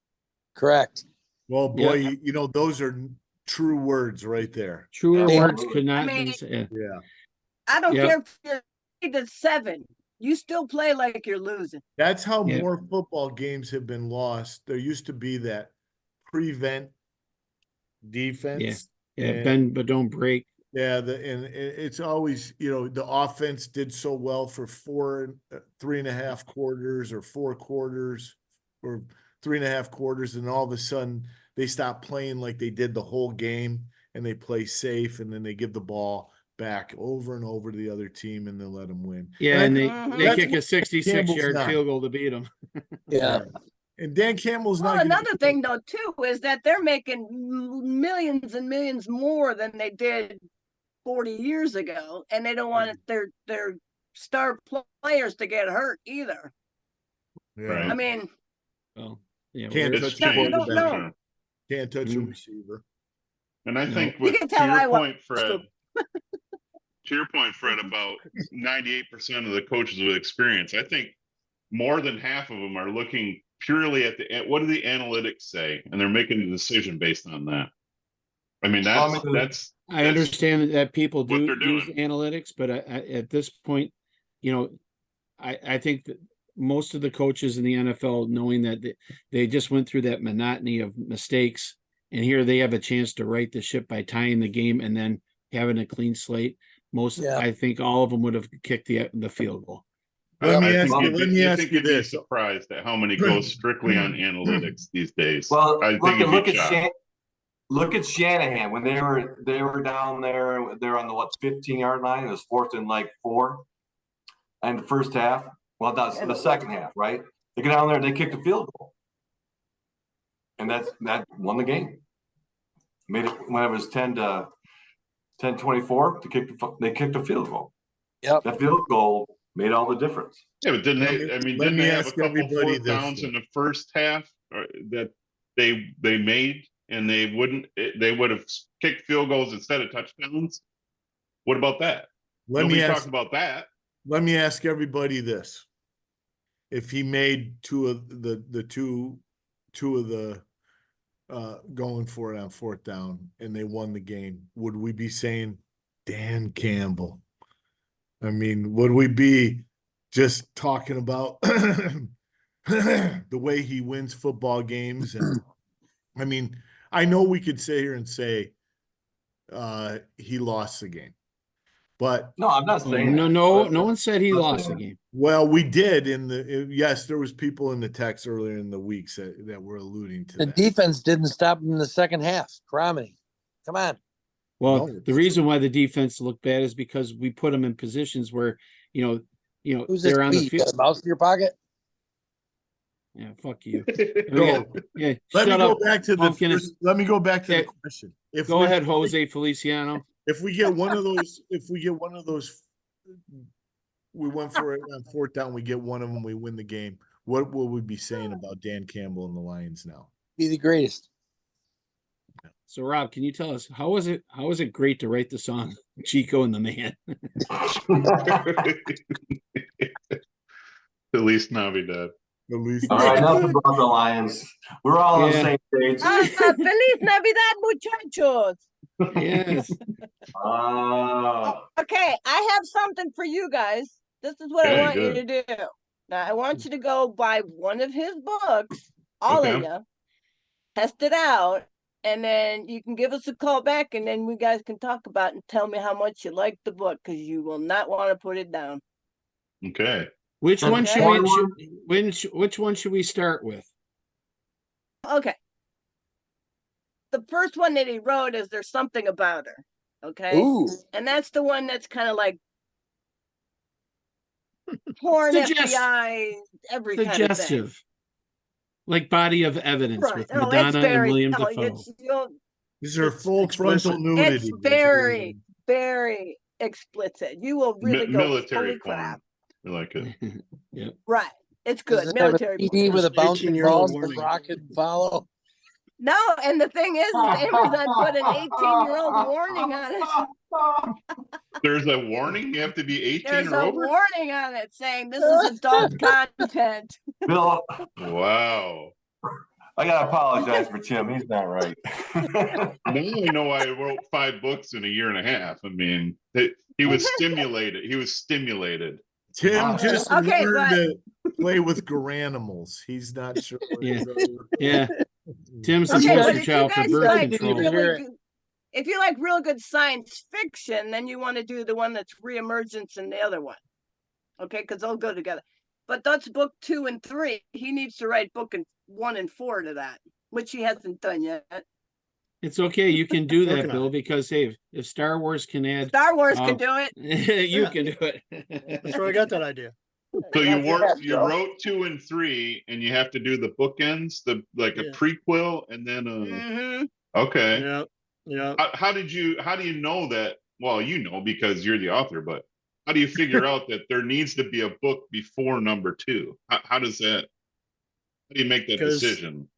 correct. Well, boy, those are true words right there. Truer Yeah. words could not I be mean- said. Yeah. I don't Yep. care if you're 8-7. You still play like you're losing. That's how Yeah. more football games have been lost. There used to be that prevent defense. Yeah, and- bend but don't break. Yeah, it's always, the offense did so well for 3.5 quarters or 4 quarters or 3.5 quarters, and all of a sudden they stop playing like they did the whole game and they play safe, and then they give the ball back over and over to the other team and they let them win. Yeah, And and I they that's kick a what 66-yard Campbell's not. field goal to beat them. Yeah. And Dan Campbell's Well, not gonna another thing though too is that they're making millions and millions more than they did 40 years ago, and they don't want their star players to get hurt either. Yeah. Right. I mean, Well, yeah, Can't we're- touch No, the you don't quarterback. know. Can't touch a Mm. receiver. And I No. think You with, can to tell I your watch point, Fred, to your point, Fred, Mm-hmm. about 98% of the coaches with experience, I think more than half of them are looking purely at what do the analytics say? And they're making a decision based on that. I mean, that's I understand that people what do they're use doing. analytics, but at this point, I think that most of the coaches in the NFL, knowing that they just went through that monotony of mistakes, and here they have a chance to right the ship by tying the game and then having a clean slate. Yeah. I think all of them would have kicked the field goal. Let me I ask think you- you'd let be- me you ask think you you'd be this. surprised at how many go strictly on analytics these days. Well, I think you'd look be at shocked. look at Shanahan when they were down there. They're on the 15-yard line. It was 4th and 4, and the first half. Well, that's the second half, right? They get down there and they kick the field goal, and that won the game. Made it when it was 10-24 they kicked a field goal. Yep. That field goal made all the difference. Yeah, but didn't Let they? me- I mean, let didn't me they have a ask couple everybody 4th this, downs though. in the first half that they made, and they would have kicked field goals instead of touchdowns? What about that? Nobody talked about that. Let me ask everybody this. If he made two of the going for it on 4th down and they won the game, would we be saying Dan Campbell? I mean, would we be just talking about the way he wins football games? And I mean, I know we could sit here and say he lost the game, but No, I'm not saying that. No one said he lost the game. well, we did yes, there was people in the text earlier in the weeks that were alluding to The that. defense didn't stop him in the second half. Cromedy. Come on. Well, No, it's the reason why the defense looked bad is because we put them in positions where, Who's this? they're on the You field. got a mouse in your pocket? Yeah, fuck you. So, Yeah, let me shut go up. back to the Pumpkin. first, let me go back to the Yeah. question. If Go we- ahead, Jose Feliciano. If we get one of those, we went for it on 4th down, we get one of them, we win the game. What will we be saying about Dan Campbell and the Lions now? Be the greatest. So Rob, can you tell us how was it great to write the song Chico and the Man? At least Navidad. At least All right, enough about the Lions. We're all on the Yeah. same page. Feliz Navidad, muchachos. Yes. Okay, I have something for you guys. This is what I Okay, want you good. to do. Now, I want you to go buy one of his books, all of Okay. you, test it out, and then you can give us a call back, and then we guys can talk about it and tell me how much you like the book, because you will not want to put it down. Okay. Which And one should one we which one should we start with? Okay. The first one that he wrote is There's Something About Her. Okay. Ooh. And that's the one that's kind of like porn, Suggest- FBI, every kind of thing. Suggestive. Like Body of Evidence Right. with No, it's Madonna and very, William no, Dafoe. These are It's full explicit. frontal nudity. it's very, very explicit. You will really go, Military holy porn. crap. I like it. Yep. Right. It's Does good. it have a Military porn. CD with a bouncing 18-year-old balls warning. the rocket follow? No, and the thing is Amazon put an 18-year-old warning on it. There's a warning. You have to be 18 There's or a over. warning on it saying this is adult content. Bill, Wow. I gotta apologize for Tim. He's not right. Now I know I wrote 5 books in a year and a half. I mean, he was stimulated. He was stimulated. Tim just Okay, learned but- to play with garanimals. He's not sure. what Yeah. he's over- Yeah. Tim's the Okay, poster but if you child for guys birth like control. really good, if you like real good science fiction, then you want to do the one that's reemergence and the other one. Okay, because they'll go together. But that's book 2 and 3. He needs to write book 1 and 4 to that, which he hasn't done yet. It's okay. You can do that, Working on Bill, it. because hey, if Star Wars can add, Star Wars Um, can do it. you Yeah. can do That's it. where I got that idea. So you Yeah, Joe. wrote 2 and 3, and you have to do the bookends, a Yeah. prequel, and then Mhm. okay. Yeah, yeah. How do you know that? Well, you know because you're the author, but how do you figure out that there needs to be a book before number 2? How does that? How do you make that Because- decision?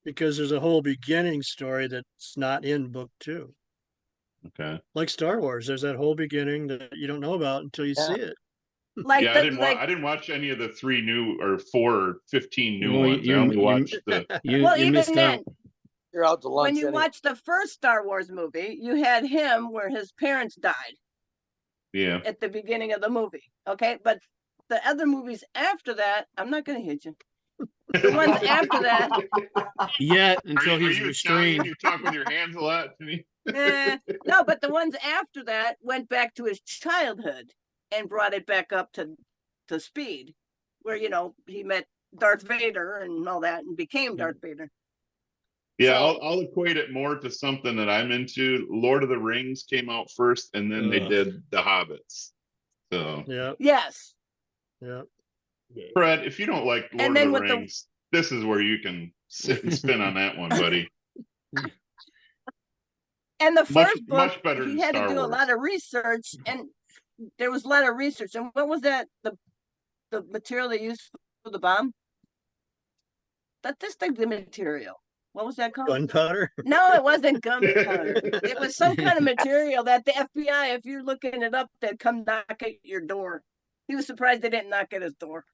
Because there's a whole beginning story that's not in book 2. Okay. Like Star Wars, there's that whole beginning that you don't know about until you Yeah. see it. Like Yeah, the, I didn't watch any of the 3 new or 4 or 15 new Well, ones. I only watched the. You, well, you even missed then, out. You're out to lunch. when you anyway. watch the first Star Wars movie, you had him where his parents died Yeah. at the beginning of the movie. Okay, but the other movies after that, I'm not going to hit you. The ones after that, Yet Are until you he's Italian? restrained. You talk with your hands a lot to me. no, but the ones after that went back to his childhood and brought it back up to speed, where he met Darth Vader and all that and became Darth Vader. Yeah, So- I'll equate it more to something that I'm into. Lord of the Rings came out first, and then they Ugh. did the Hobbits. So, Yeah, Yes. yeah. Fred, if you don't like Lord And of then the with the- Rings, this is where you can sit and spin on that one, buddy. And the Much- first book, much better he than had Star to do a Wars. lot of research, and there was a lot of research. And what was that? The material they used for the bomb? That's like the material. What was that called? Gunpowder. No, it wasn't gunpowder. It was some kind of material that the FBI, if you're looking it up, they'd come knock at your door. He was surprised they didn't knock at his door.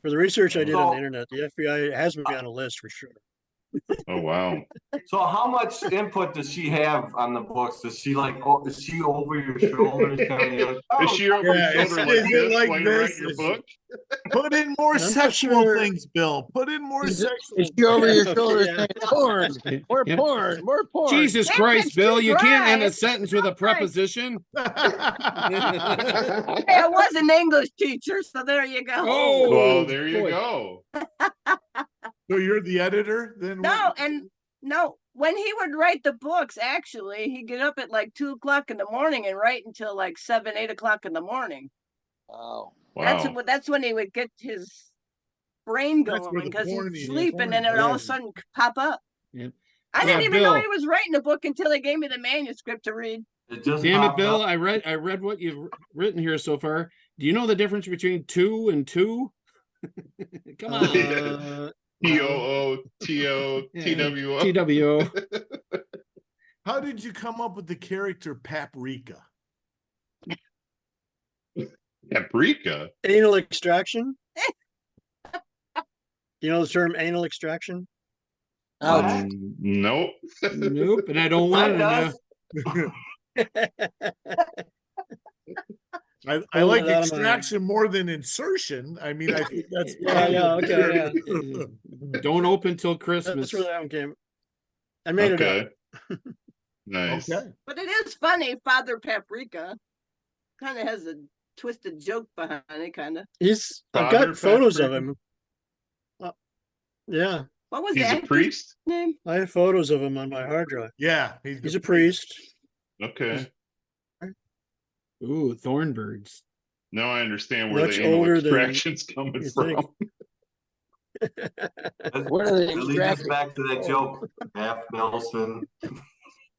For the research I did on So- the internet, the FBI has me on a list for sure. Oh wow. So how much input does she have on the books? Is she over your shoulders? Kind of Is she over Yeah, your is shoulder it like this like while you write this? your Is book? Put in more I'm not sexual sure. things, Bill. Put in more Is sexual. she over your Yeah. shoulders Yeah. saying porn, more Yeah. porn, more porn? Jesus Damn, Christ, it's Bill, too you can't end dry. a sentence with a preposition. Hey, I was an English teacher, so there you go. Oh, Well, there you boy. go. So you're the editor, then? No, and no, when he would write the books, actually, he'd get up at like 2 o'clock in the morning and write until like 7, 8 o'clock in the morning. Wow. Wow. That's when he would get his brain That's going where the because porn- he'd the sleep and then it porn would all of a is. sudden pop up. Yep. I Yeah, didn't even know Bill. he was writing a book until they gave me the manuscript to read. It just Damn it, popped Bill. up. I read what you've written here so far. Do you know the difference between 2 and 2? Come on. TOOTOTWO. TWO. How did you come up with the character Paprika? Paprika. Anal extraction. You know the term anal extraction? Ouch. Nope. Nope, and I don't want Fred to know. does. I Pulled like it out of my- extraction more than insertion. I mean, I think that's. Yeah, okay, Don't open till That's Christmas. where that one came. I made it up. Okay. Nice. Okay. But it is funny, Father Paprika kind of has a twisted joke behind it, kind of. I've Father got photos of Paprika? him. Yeah, What was He's that a priest? name? I have photos of him on my hard drive. Yeah, He's a priest. Okay. Ooh, Thornbirds. Now I understand where Much the anal older than extraction's coming you from. think. Where are they It leads us extracting? back to that joke. Half Nelson.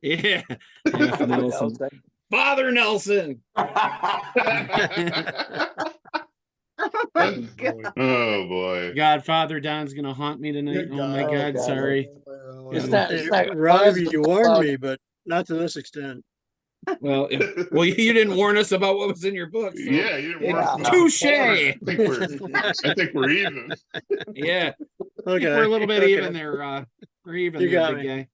Yeah. F. Nelson. Father Nelson. Oh my God. Oh boy. Godfather Don's gonna haunt me tonight. Oh my God, God. sorry. It's not. It's not. Rob, you warned me, but not to this extent. Well, you didn't warn us about what was in your book. So. Yeah, you didn't warn us about Touche. the porn. I think we're even. Yeah, I think Okay, we're a little bit okay. even there. We're even You there, got big me. guy.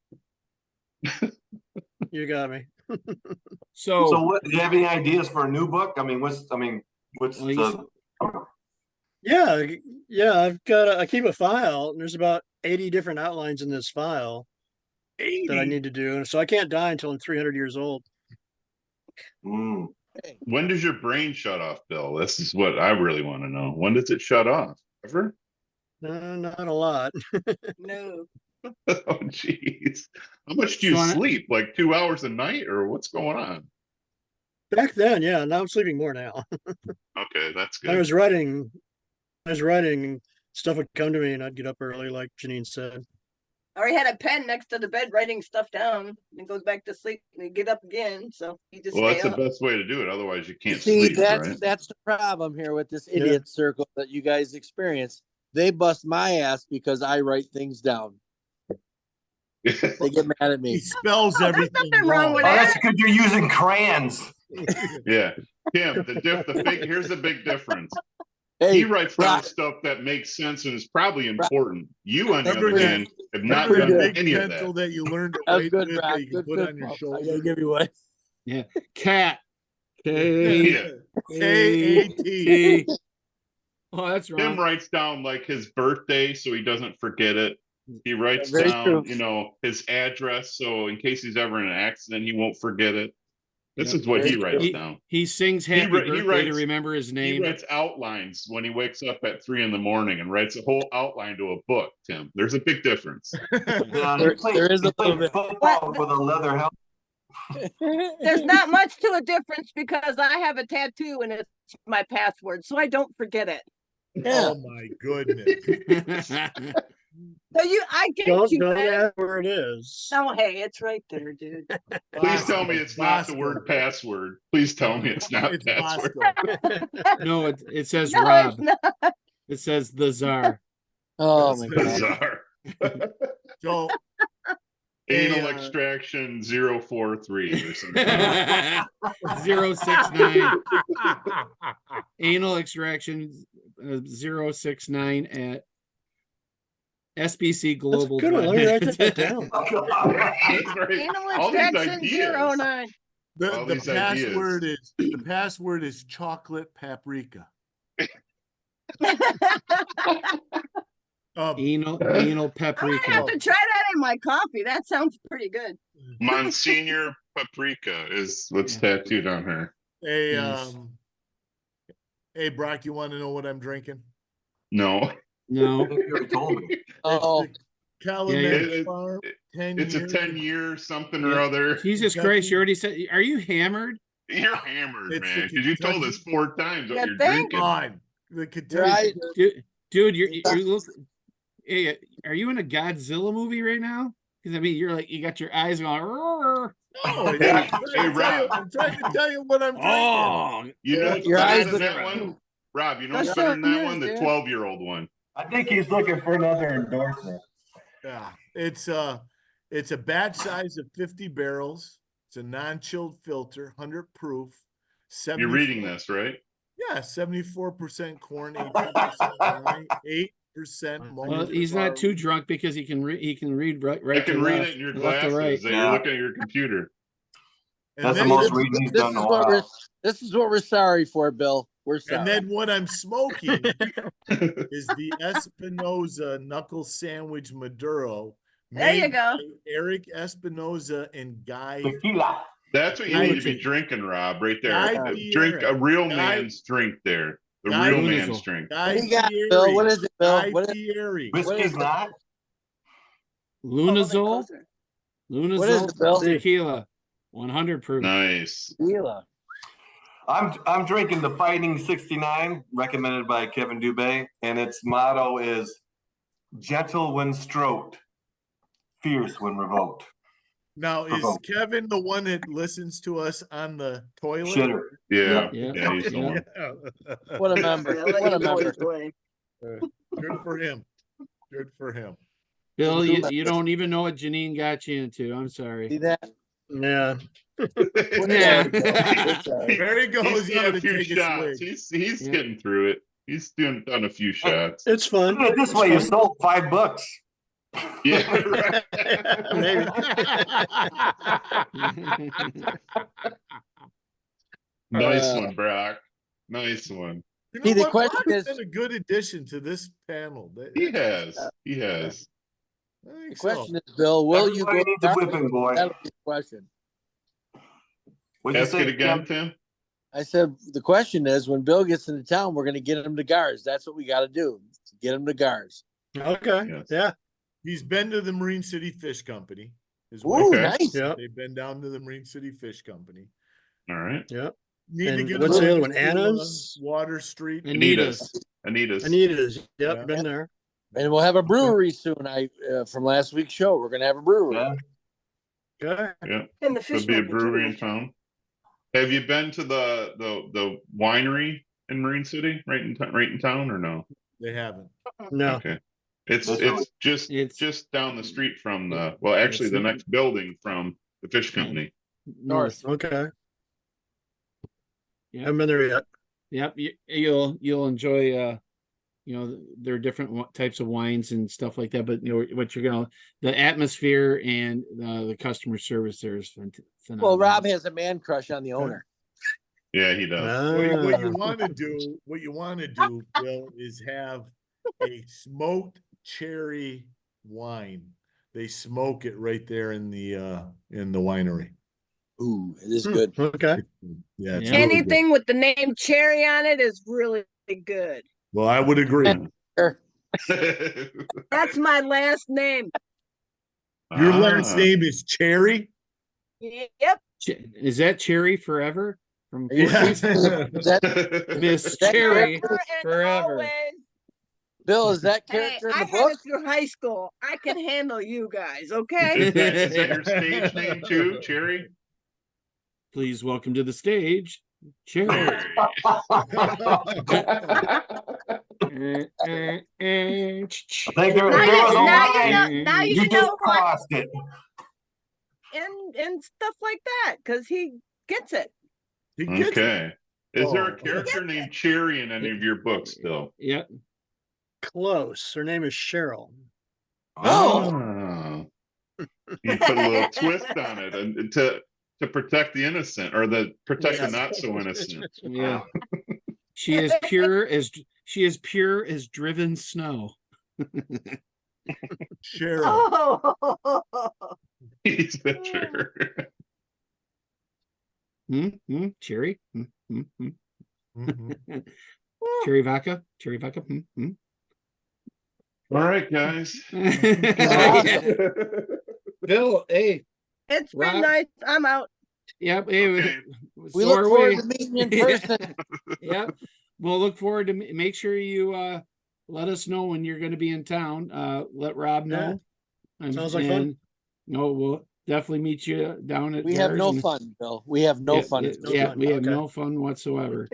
You got me. Oh. So what, do you have any ideas for a new book? I mean, what's Well, the, Yeah, I keep a file and there's about 80 different outlines in this file that I 80. need to do. And so I can't die until I'm 300 years old. mm, When does your brain shut off, Bill? This is what I really want to know. When does it shut off? Ever? Not a lot. No. Oh, jeez. How much do you So I- sleep? Like 2 hours a night, or what's going on? Back then, yeah, now I'm sleeping more now. Okay, that's I good. was writing, stuff would come to me and I'd get up early, like Janine said. I already had a pen next to the bed writing stuff down and goes back to sleep and you get up again. So you just Well, stay that's the up. best way to do it. Otherwise, you can't See, sleep, right? that's the problem here with this Yeah. idiot circle that you guys experience. They bust my ass because I write things down. They get mad at He me. spells Oh, there's everything nothing wrong with oh, that. that's because you're using crayons. Yeah. Tim, here's the big difference. He Hey, writes down Rock, stuff that makes sense and is probably important. You, on the That's other good. hand, have not Remember the done big any of pencil that. that you learned to that was write good, with Rock. that you can Good put fist on your bump. I shoulder? gotta give you one. Yeah. Cat. Yeah. K-A-T. Oh, that's Tim wrong. writes down like his birthday so he doesn't forget it. He writes Very down, true. his address so in case he's ever in an accident, he won't forget it. This Yep. is what he Very writes true. down. He sings He happy wri- he birthday to writes- remember his He name. writes outlines when he wakes up at 3 a.m. and writes a whole outline to a book, Tim. There's a big difference. Yeah, There- he played, there is he a played little bit. football with a leather helmet. There's not much to a difference because I have a tattoo and it's my password, so I don't forget it. Yeah. Oh my goodness. So I get Don't you, man. ask where it is. Oh, hey, it's right there, dude. Please tell me Bosco, it's not the Bosco. word password. Please tell me it's not It's password. Bosco. No, it says No, Rob. it's not. It says the czar. Oh my god. Bizarre. So Anal Hey, extraction 043 or something. 069. Anal extraction 069 at SBC Global. good one. Let me write that down. That's right. Anal All these extraction ideas. 09. All the these password is chocolate paprika. Anal I'm gonna paprika. have to try that in my coffee. That sounds pretty good. Monsignor Paprika is what's tattooed on her. Hey, Yes. hey, Brock, you want to know what I'm drinking? No. No. You already told me. Oh, It's the Calumet It- Farm. 10 It's a years. 10-year something or Yeah. other. Jesus Kentucky. Christ, you already said, are you hammered? You're hammered, It's the man, because you told us Kentucky- 4 times what You you're think? drinking. On the right. Kentucky. Dude, you look. Hey, are you in a Godzilla movie right now? Because I mean, you're like, you got your eyes going. "Roar." No, Hey, I'm trying hey, to tell you- Rob. I'm trying to tell you what I'm drinking. Oh, You know what's Your better eyes than look- that one? Rob, you know what's Just better than show that yours, one? The dude. 12-year-old one. I think he's looking for another endorsement. Yeah, it's a batch size of 50 barrels. It's a non-chilled filter, 100 proof. You're reading this, right? Yeah, 74% corn, 18% rye, 8% malt. well, he's not too drunk because he can read right I to can read left, it in your left to right. glasses that Yeah. you're looking at your computer. And That's the then- most reading he's this done is in a what we're while. this is what we're sorry for, Bill. We're sorry. And then what I'm smoking is the Espinosa Knuckle Sandwich Maduro. There you made go. by Eric Espinosa and Guy. Tequila. That's what you Guy need to be Fieri. drinking, Rob, right there. Guy Drink Fieri. a real Guy- man's drink there. The Guy real Fieri. man's drink. Guy What do you got, Fieri. Bill? What is it, Bill? Guy What is- Fieri. Whiskey's not? Lunazol, What is it, Bill? tequila, 100 proof. Nice. Tequila. I'm drinking the Fighting 69, recommended by Kevin Dubé, and its motto is gentle when stroked, fierce when revoked. Now, is Provoked. Kevin the one that listens to us on the toilet? Shitter. Yeah. Yeah. Yeah, he's the Yeah. one. What a member. I'll let What a you know member. his way. Good for him. Good for him. Bill, you don't even know what Janine got you into. I'm See sorry. that? Yeah. Yeah. There he goes. He's He done had a to few take a shots. swig. He's Yeah. getting through it. He's done a few shots. It's Put fun. it this way, you sold 5 books. Yeah, right. Maybe. Nice one, Brock. Nice one. You See, know the what? question Brock's is- been a good addition to this panel. He has. He has. I think The so. question is, Bill, will you Everybody go? needs a whipping, boy. That'll be the question. What'd you Ask say, it again, Tim? Tim. I said the question is, when Bill gets into town, we're going to get him to Gars. That's what we got to do. Get him to Gars. Okay, Yes. yeah, He's been to the Marine City Fish Company. His Ooh, wife- Okay. nice. yeah, They've been down to the Marine City Fish Company. All right. yeah. Need to And get what's him the over other one? to, Anna's? Water Street. Anita's. Anita's. Anita's, yep, Yeah. been there. And we'll have a brewery soon. From last week's show, we're going to have a brewery. Yeah. Okay. Yeah. And the fish There'll be a market, brewery in too. town. Have you been to the winery in Marine City, right in town, or no? They haven't. No, Okay. It's That's really- It's just down the street from the, well, actually It's the not- next building from the fish company. north. okay. Yep. Haven't been there yet. Yep. You'll enjoy, there are different types of wines and stuff like that, but what the atmosphere and the customer service there is phenomenal. Well, Rob has a man crush on the owner. Yeah, he does. What you Ah, want to do, Bill, is have a smoked cherry wine. They smoke it right there in the winery. Ooh, it is good. Okay. Yeah, it's Yeah. really good. Anything with the name Cherry on it is really good. Well, I would agree. Sure. That's my last name. Your last Ah, name is Cherry? Yep. Is that Cherry Forever from Are you- Yeah. Is that, Miss Is that Cherry Forever and Forever? always. Bill, is that Hey, character in I the had book? it through high school. I can handle you guys, okay? is that your stage name too, Cherry? Please welcome to the stage, Cherry. I think there Now was a you line. now You you just know what, crossed it. and stuff like that, because he gets it. He gets it. Okay. Is there Oh. a character named Cherry in any of your books still? Yep. Close. Her name is Cheryl. Oh. You put a little twist on it and to protect the innocent or protect the Yes. not so innocent. Yeah. She is pure as driven snow. Cheryl. Oh, He's the sure. Cherry. Mhm. Cherry vodka. Cherry vodka. All right, guys. Bill, hey, it's been Rob? nice. I'm out. yep. Hey, Okay. We so look are forward we. to meeting you in Yeah. person. Yep. We'll look forward to make sure you let us know when you're going to be in town. Let Rob know. Sounds like fun. No, we'll definitely meet you down at We have Gars no and- fun, Bill. We have no Yeah, fun. yeah, No yeah, fun. we have Okay. no fun whatsoever.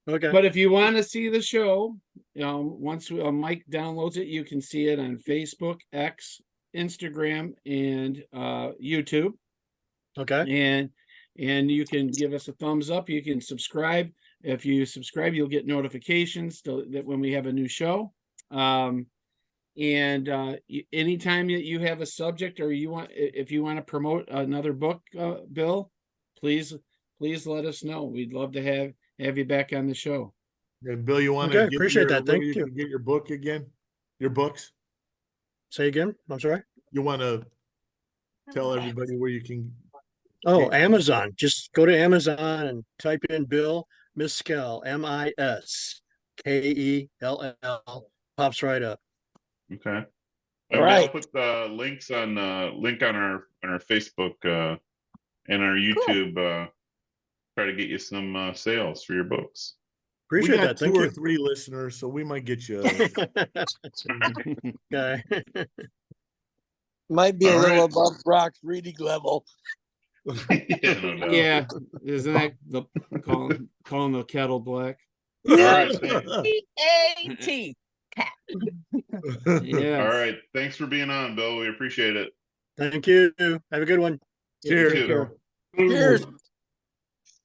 Okay. But if you want to see the show, once Mike downloads it, you can see it on Facebook, X, Instagram, and YouTube. Okay. And you can give us a thumbs up. You can subscribe. If you subscribe, you'll get notifications that when we have a new show. Anytime that you have a subject or if you want to promote another book, Bill, please let us know. We'd love to have you back on the show. And Bill, you want to Okay, appreciate that. Thank you. can get your book again? Your books? Say again. I'm sorry. You want to tell everybody where you can? Oh, Okay. Amazon. Just go to Amazon and type in Bill Miskell, Miskell. Pops right up. Okay. All I'll right. put the links on our Facebook and our YouTube. Try to get you some sales for your books. We Appreciate got that. 2 Thank or you. 3 listeners, so we might get you. Okay. Might be a All little right. above Brock's reading level. Yeah, no doubt. Yeah, isn't that the calling the kettle black? All right. P-A-T. Yeah. All right. Thanks for being on, Bill. We appreciate it. Thank you. Have a good one. Cheers. You too. Care. Cheers.